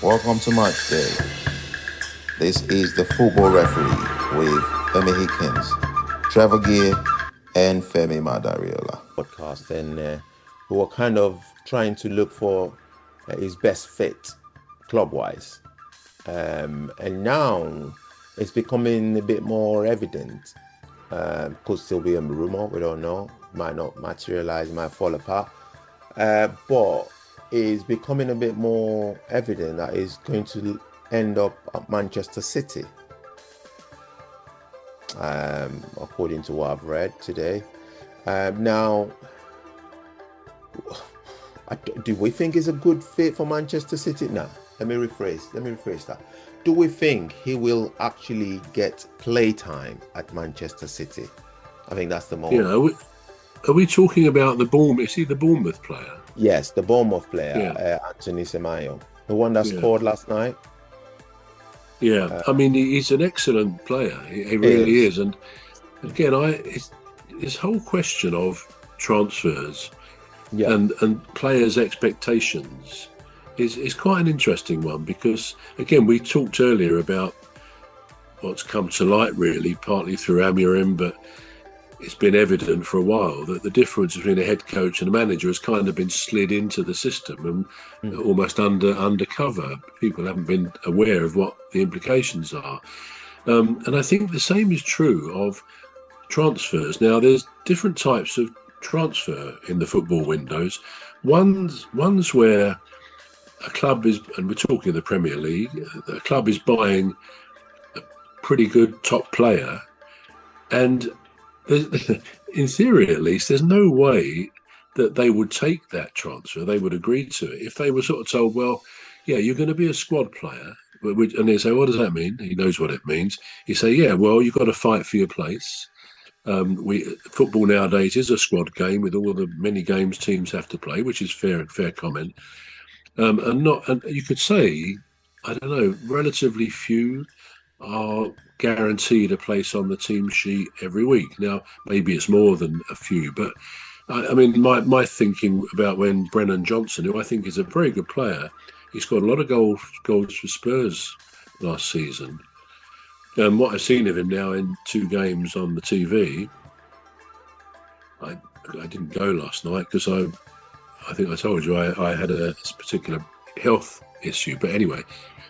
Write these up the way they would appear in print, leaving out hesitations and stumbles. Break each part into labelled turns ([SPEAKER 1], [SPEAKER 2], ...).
[SPEAKER 1] Welcome to Match Day. This is the football referee with Emmy Hikins, Trevor Gear, and Femi Madariola. Podcast, and we were kind of trying to look for his best fit club-wise. And now it's becoming a bit more evident. Could still be a rumor, we don't know. Might not materialize, might fall apart. But it's becoming a bit more evident that he's going to end up at Manchester City. According to what I've read today. Now, do we think he's a good fit for Manchester City? No, let me rephrase that. Do we think he will actually get playtime at Manchester City? I think that's the moment.
[SPEAKER 2] Yeah, are we talking about the Bournemouth? Is he the Bournemouth player?
[SPEAKER 1] Yes, the Bournemouth player, Antoine Semanyo, the one that scored last night.
[SPEAKER 2] Yeah, I mean, he's an excellent player. He really is. And again, this whole question of transfers and players' expectations is quite an interesting one, because, again, we talked earlier about what's come to light, really, partly through Amorim, but it's been evident for a while that the difference between a head coach and a manager has kind of been slid into the system and almost undercover. People haven't been aware of what the implications are. And I think the same is true of transfers. Now, there's different types of transfer in the football windows. One's where a club is, and we're talking the Premier League, a club is buying a pretty good top player, and in theory, at least, there's no way that they would take that transfer. They would agree to it if they were sort of told, well, yeah, you're going to be a squad player. And they say, what does that mean? He knows what it means. You say, yeah, well, you've got to fight for your place. Football nowadays is a squad game with all the many games teams have to play, which is fair comment. And you could say, I don't know, relatively few are guaranteed a place on the team sheet every week. Now, maybe it's more than a few, but I mean, my thinking about when Brennan Johnson, who I think is a very good player, he scored a lot of goals for Spurs last season. And what I've seen of him now in 2 games on the TV, I didn't go last night because I think I told you I had a particular health issue, but anyway,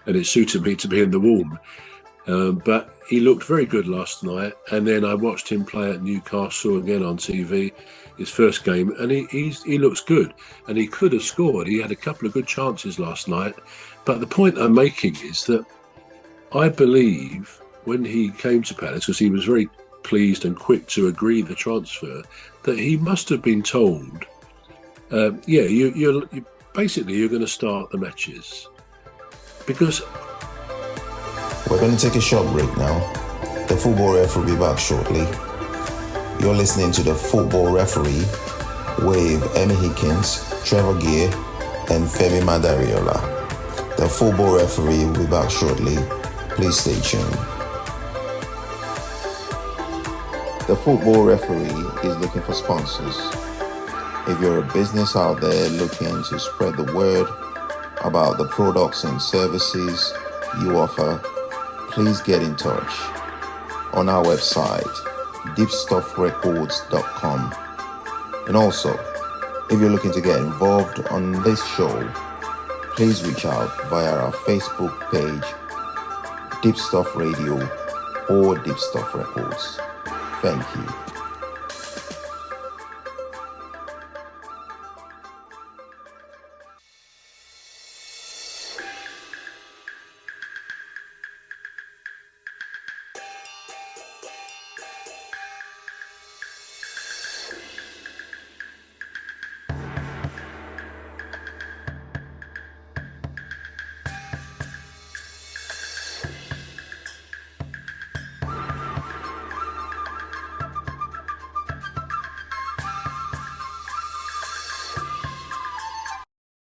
[SPEAKER 2] and it suited me to be in the warm. But he looked very good last night, and then I watched him play at Newcastle again on TV, his first game, and he looks good, and he could have scored. He had a couple of good chances last night, but the point I'm making is that I believe when he came to Palace, because he was very pleased and quick to agree the transfer, that he must have been told, you're going to start the matches, because.
[SPEAKER 1] We're going to take a short break now. The football referee will be back shortly. You're listening to the football referee with Emmy Hikins, Trevor Gear, and Femi Madariola. The football referee will be back shortly. Please stay tuned. The football referee is looking for sponsors. If you're a business out there looking to spread the word about the products and services you offer, please get in touch on our website, deepstuffrecords.com. And also, if you're looking to get involved on this show, please reach out via our Facebook page, Deep Stuff Radio or Deep Stuff Records. Thank you.